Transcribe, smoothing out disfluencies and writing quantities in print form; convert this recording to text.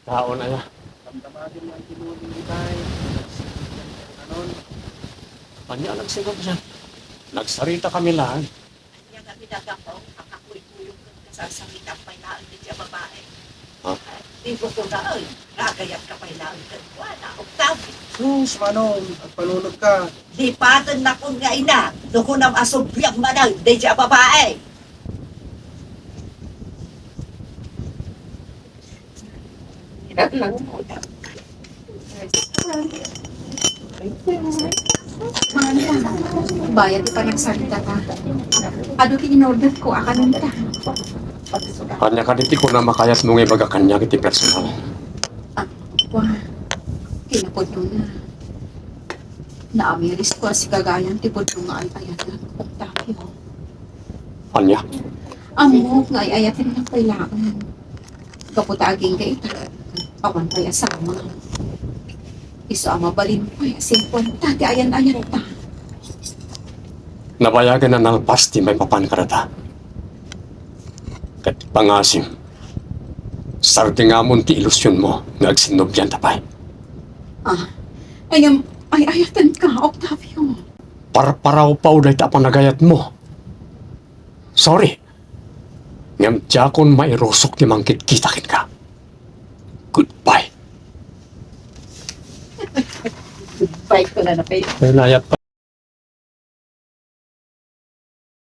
Tao na ya. Damdamadin mo ang tinuloy ni Tay. Anon, Kanya nagsigod siya. Nagsarita kami lang. Kanya kami nagakaw, kakakuy-kuyong kasasangit ang pailaan din siya babae. Ha? Di ko ko na, ay, nagayat ka pailaan ka. Wala, Octavio. sus, Manong, at panunod ka. Di patan na kong nga ina, doon ko nang asubyang manang din siya babae. Hirap lang mo. Bayad di pa nagsalita ka. Ano in-order ko, akanin ka. Kanya kaditi ko na makayas nung ibaga kanya kiti personal. Wah, kinapod ko na. Naamiris ko si kagayan tipod ko nga ay ayat na. Octavio. Kanya. Amo, nga ay ayatin ng kailangan. Kaputaging ka ita. Awan kaya sama. Isa mabalin pa ya simpunta di ayan-ayan ta. Nabayagan na ng pasti may papankarata. Kat pangasim. Sarte nga mo ti ilusyon mo nga agsinobyan tapay. Ayam, ay ayatan ka, Octavio. Parparaw pa uday tapang nagayat mo. Sorry. Ngam tiyakon mairosok ni mangkit kita ka. Goodbye. Goodbye ko na na kayo. Nayat pa.